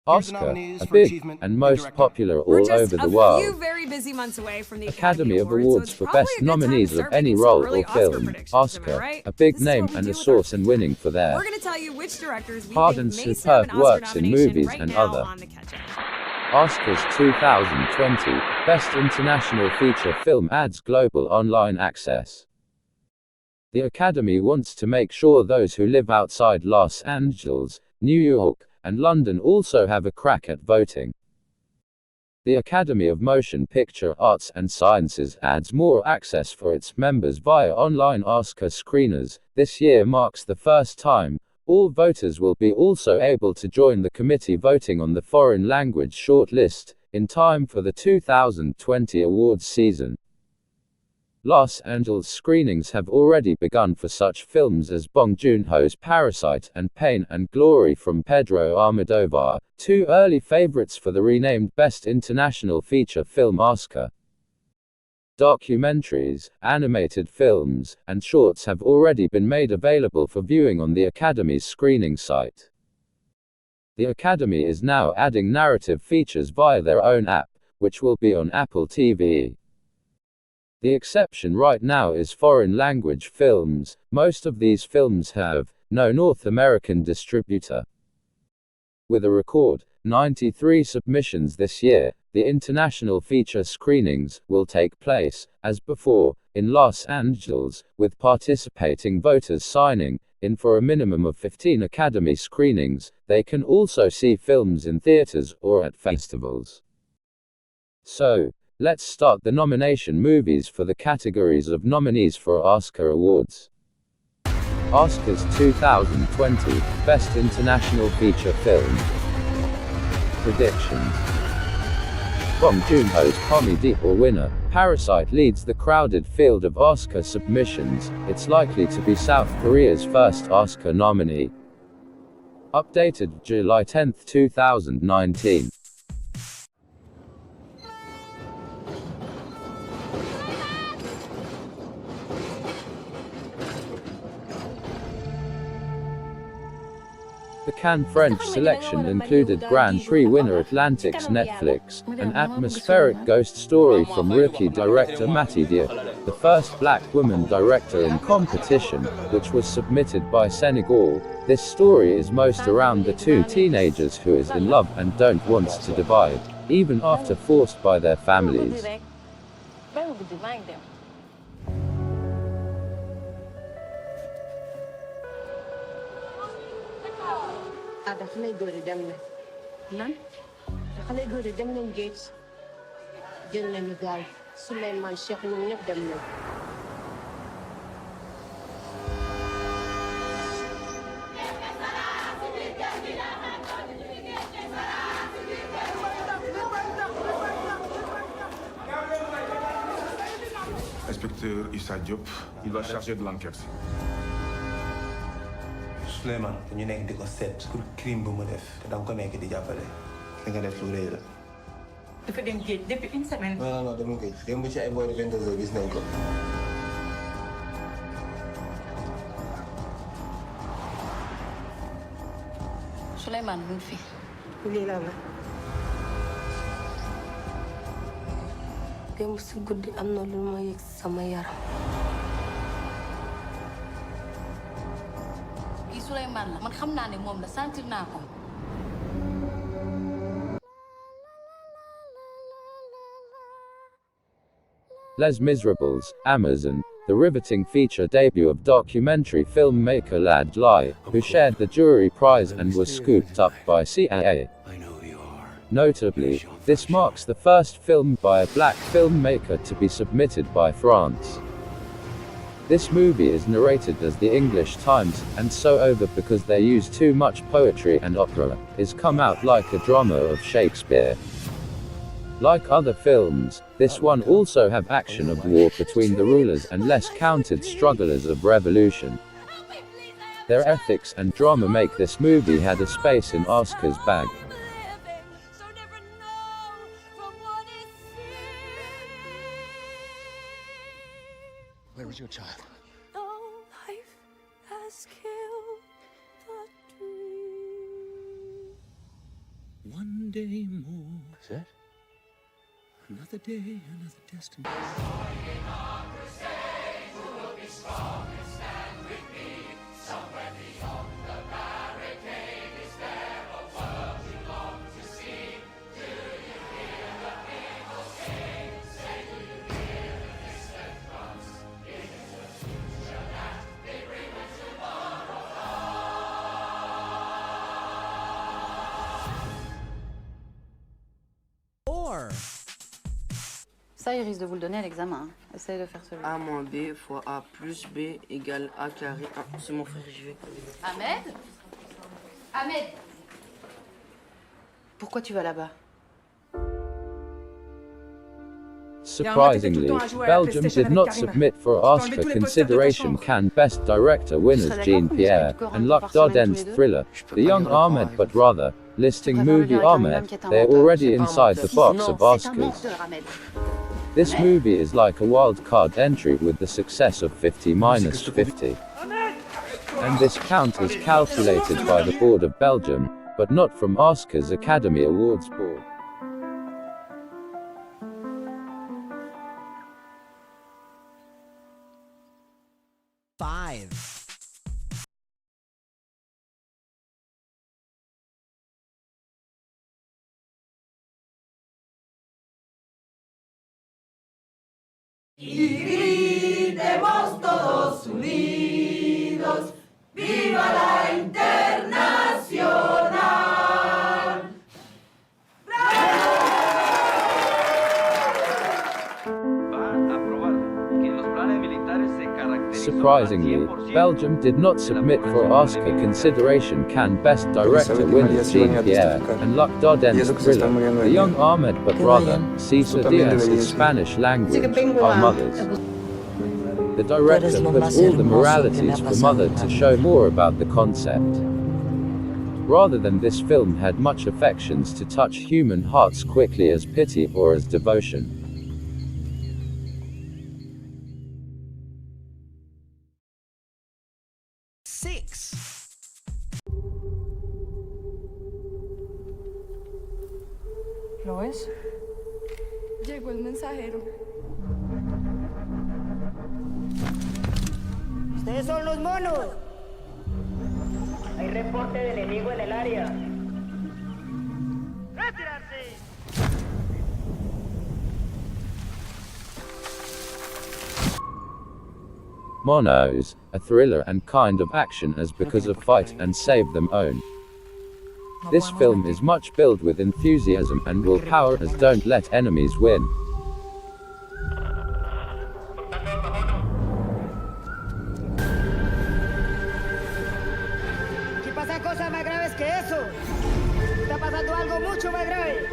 Here's the Oscar, nominees a for big achievement and in most directing. popular We're all just over the a world. few very busy months away from the Academy of Awards, Awards so for it's probably Best a good time to Nominees of start any making some role early or Oscar film. predictions, am I Oscar, right? a big This is name what we and do a with source our in winning for their We're going to tell you which directors we hard think and may serve superb an Oscar works in nomination movies right and now other. on the catch-up. Oscars 2020 Best International Feature Film adds global online access. The Academy wants to make sure those who live outside Los Angeles, New York, and London also have a crack at voting. The Academy of Motion Picture Arts and Sciences adds more access for its members via online Oscar screeners. This year marks the first time all voters will be also able to join the committee voting on the foreign language shortlist, in time for the 2020 awards season. Los Angeles screenings have already begun for such films as Bong Joon-ho's Parasite and Pain and Glory from Pedro Almodovar, two early favorites for the renamed Best International Feature Film Oscar. Documentaries, animated films, and shorts have already been made available for viewing on the Academy's screening site. The Academy is now adding narrative features via their own app, which will be on Apple TV. The exception right now is foreign language films. Most of these films have no North American distributor. With a record 93 submissions this year, the international feature screenings will take place, as before, in Los Angeles, with participating voters signing in for a minimum of 15 Academy screenings. They can also see films in theaters or at festivals. So, let's start the nomination movies for the categories of nominees for Oscar Awards. Oscars 2020 Best International Feature Film. Predictions. Bong Joon-ho's comedy or winner, Parasite leads the crowded field of Oscar submissions. It's likely to be South Korea's first Oscar nominee. Updated July 10, 2019. The Cannes French selection included Grand Prix winner Atlantic's Netflix, an atmospheric ghost story from rookie director Mati Diop, the first black woman director in competition, which was submitted by Senegal. This story is most around the two teenagers who is in love and don't want to divide, even after forced by their families. xale góor yi dem nañ lan xale góor yi dem nañ géej jël nañu gaal Souleymane Cheikh ñoom ñëpp dem nañ Inspecteur Issa Diop, il va charger de l'enquête. Souleymane ñu nekk di ko seet pour crime bu mu def te da nga ko nekk di jàppale li nga def lu rëy la. dafa dem géej depuis une semaine. non demul géej démb ci ay boori 22 heures gis nañ ko. Souleymane mu ngi fi. lii la démb si guddi am na lu ma yëg sama yaram. Souleymane la man xam naa ne moom la sentir naa ko. Les Miserables, Amazon, the riveting feature debut of documentary filmmaker Lad Lai, who shared the jury prize and was scooped up by CIA. Notably, this marks the first film by a black filmmaker to be submitted by France. This movie is narrated as the English Times, and so over because they use too much poetry and opera, is come out like a drama of Shakespeare. Like other films, this one also have action of war between the rulers and less counted strugglers of revolution. Their ethics and drama make this movie had a space in Oscar's bag. Where is your child? No life has killed the dream. One day more. Is it? Another day, another destiny. Ça, il risque de vous le donner à l'examen. Hein. Essayez de faire celui. A moins B fois A plus B égale A carré 1. C'est mon frère, j'y vais. Ahmed? Ahmed! Pourquoi tu vas là-bas? Surprisingly, Belgium did not submit for Oscar consideration Cannes Best Director winners Jean-Pierre and Luc Dardenne thriller The Young Ahmed, but rather, listing movie Ahmed, they're already inside the box of Oscars. This movie is like a wild card entry with the success of 50-50. And this count is calculated by the Board of Belgium, but not from Oscars Academy Awards Board. Y gritemos todos unidos, ¡viva la internacional! Surprisingly, Belgium did not submit for Oscar consideration Cannes Best Director winners Jean-Pierre and Luc Dardenne's thriller The Young Ahmed, but rather, Cesar Diaz's Spanish language, Our Mothers. The director put all the moralities for Mother to show more about the concept. Rather than this film had much affections to touch human hearts quickly as pity or as devotion. ¿Lo es? Llegó el mensajero. ¡Ustedes son los monos! Hay reporte de enemigo en el área. ¡Retirarse! Monos, a thriller and kind of action as because of fight and save them own. This film is much built with enthusiasm and willpower as don't let enemies win. Aquí pasan cosas más graves que eso. Está pasando algo mucho más grave.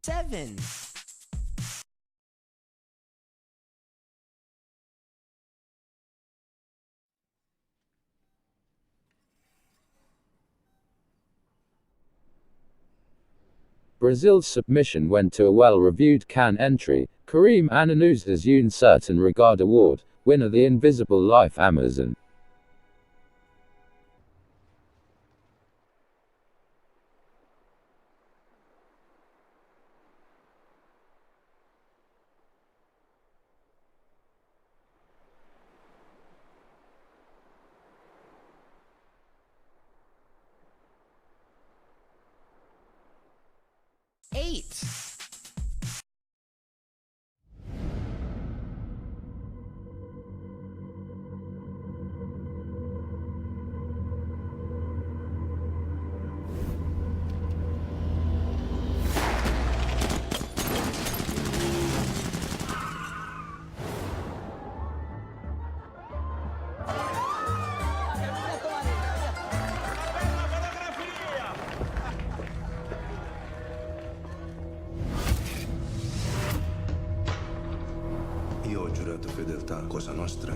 Seven. Brazil's submission went to a well-reviewed Cannes entry, Karim Ananou's Un Certain Regard Award, winner The Invisible Life Amazon. Eight. Io ho giurato fedeltà a Cosa Nostra.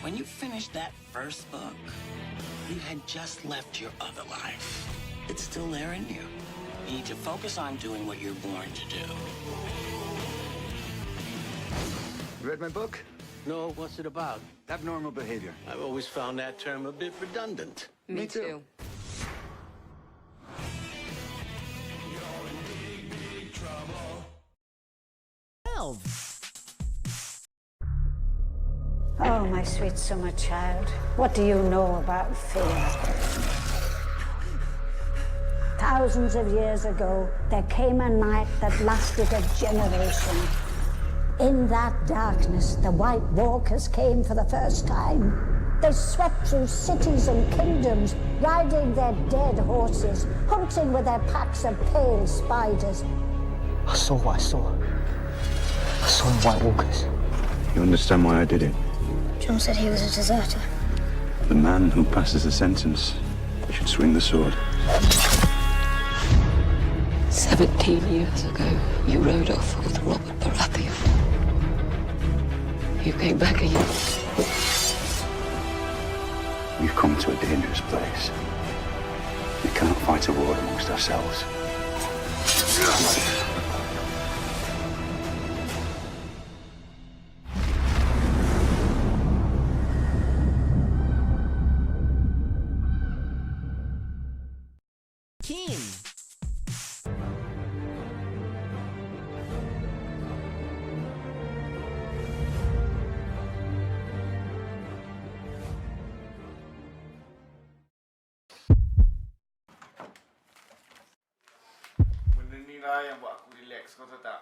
When you finished that first book, you had just left your other life. It's still there in you. You need to focus on doing what you're born to do. You read my book? No, what's it about? Abnormal behavior. I've always found that term a bit redundant. Me too. Oh, my sweet summer child, what do you know about fear? Thousands of years ago, there came a night that lasted a generation. In that darkness, the White Walkers came for the first time. They swept through cities and kingdoms, riding their dead horses, hunting with their packs of pale spiders. I saw what I saw. I saw the White Walkers. You understand why I did it? John said he was a deserter. The man who passes the sentence should swing the sword. 17 years ago, you rode off with Robert Baratheon. You came back again. We've come to a dangerous place. We cannot fight a war amongst ourselves. Benda ni lah yang buat aku relax, kau tahu tak?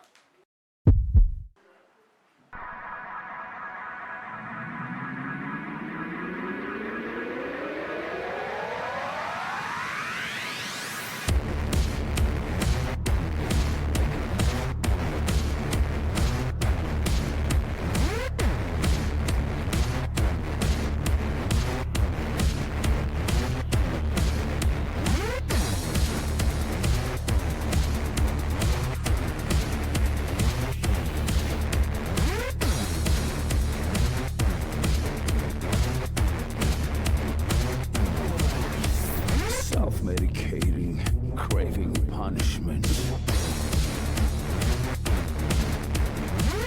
Self-medicating, craving punishment.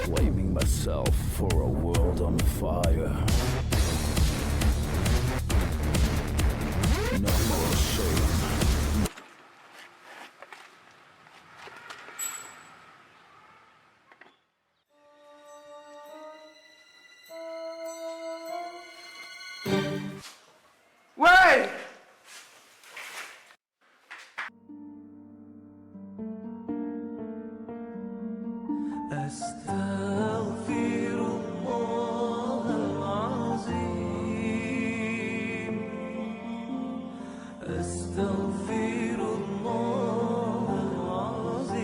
Blaming myself for a world on fire. No more shame. Wait! أستغفر الله العظيم أستغفر الله العظيم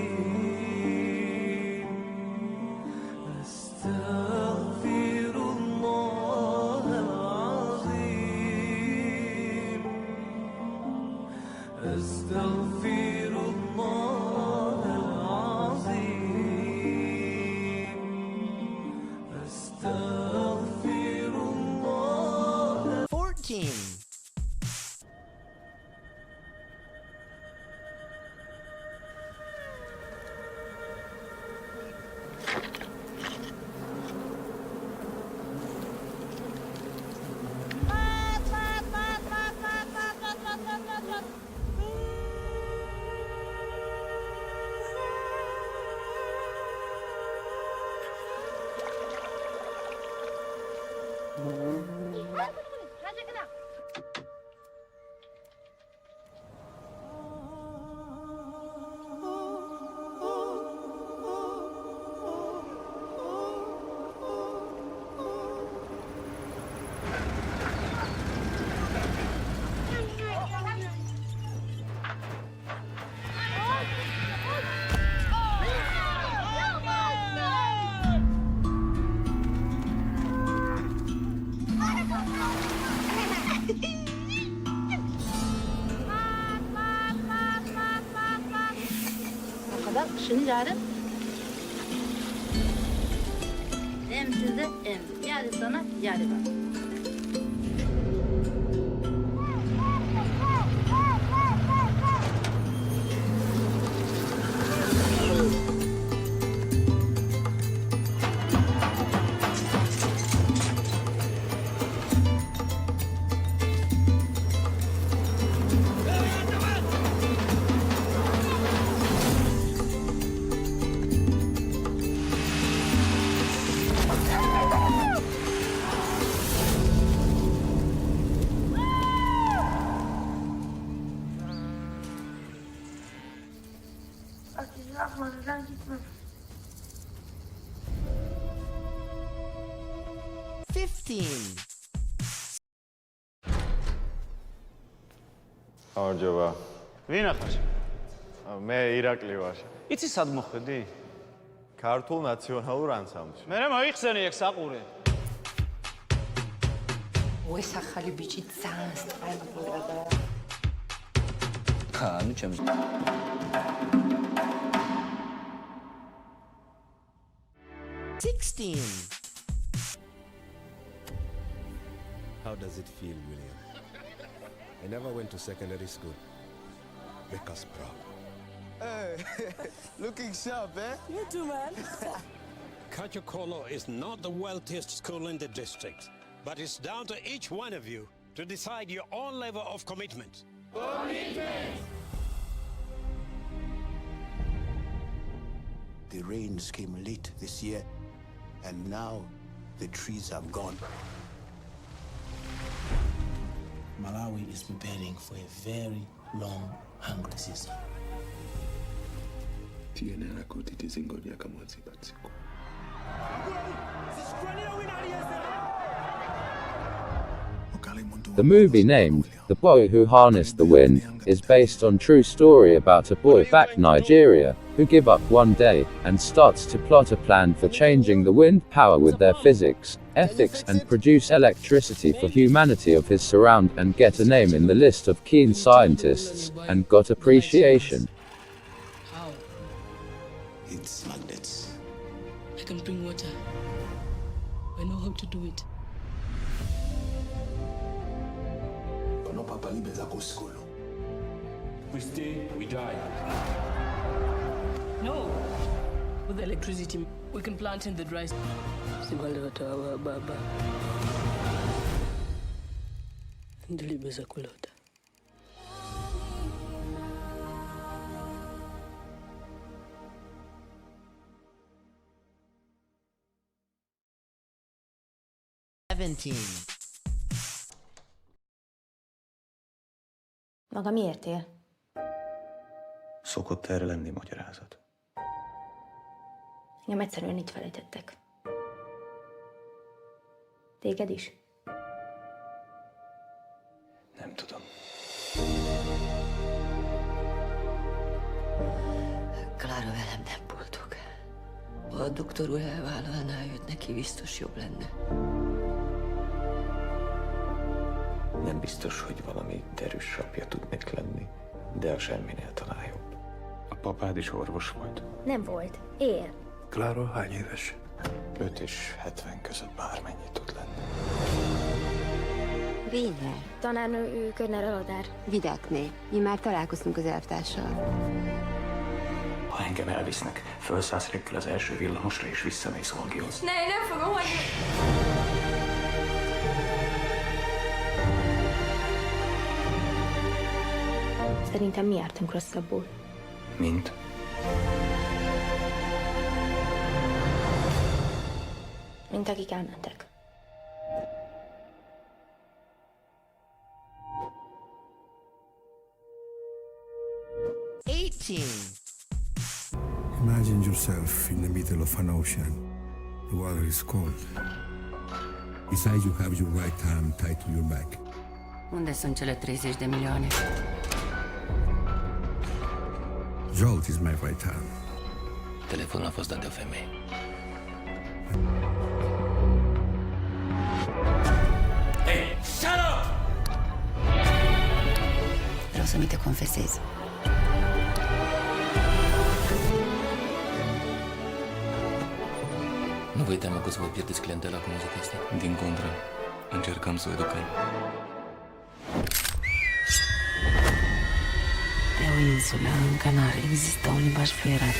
أستغفر الله العظيم أستغفر الله العظيم أستغفر الله 14. Şunu cari. Hem size hem. Yarı sana yarı bana. 15. გამარჯობა. ვინ ახარ? მე ირაკლი ვარ. იცი სად მოხვედი? ქართულ ნაციონალურ ანსამბლში. მე მოიხსენი ეგ საყურე. ეს ახალი ბიჭი ძალიან სტრაიგურა და ანუ ჩემს 16. How does it feel, William? I never went to secondary school. Make us proud. Hey, looking sharp, eh? You too, man. Kachokolo is not the wealthiest school in the district, but it's down to each one of you to decide your own level of commitment. Commitment! The rains came late this year, and now the trees have gone. Malawi is preparing for a very long, hungry season. The movie named The Boy Who Harnessed the Wind is based on true story about a boy back Nigeria who give up one day and starts to plot a plan for changing the wind power with their physics, ethics and produce electricity for humanity of his surround and get a name in the list of keen scientists and got appreciation. How? It's magnets. I can bring water. I know how to do it. We stay, we die. No! With the electricity, we can plant in the dry. Sibalota baba. Ndilibeza kulota. Maga miért él? Szokott erre lenni magyarázat. Engem egyszerűen itt felejtettek. Téged is? Nem tudom. Klára velem nem boldog. Ha a doktor úr elvállalná őt, neki biztos jobb lenne. Nem biztos, hogy valami derűs apja tudnék lenni, de a semminél talán jobb. A papád is orvos volt? Nem volt. Él. Klára hány éves? 5 és 70 között bármennyi tud lenni. Vénje. Tanárnő, ő Körner Aladár. Vidakné. Mi már találkoztunk az elvtárssal. Ha engem elvisznek, felszállsz reggel az első villamosra és visszamész Olgihoz. Ne, nem fogom hagyni. Szerintem mi jártunk rosszabbul. Mint? Mint akik elmentek. Imagine yourself in the middle of an ocean. The water is cold. Besides, you have your right hand tied to your back. Unde sunt cele 30 de milioane? Jolt is my right hand. Telefonul a fost dat de o femeie. Hey, shut up! Vreau să mi te confesez. Nu vă teamă că o să vă pierdeți clientela cu muzica asta? Din contră, încercăm să o educăm. Pe o insulă în Canare există un limbaj fluierat.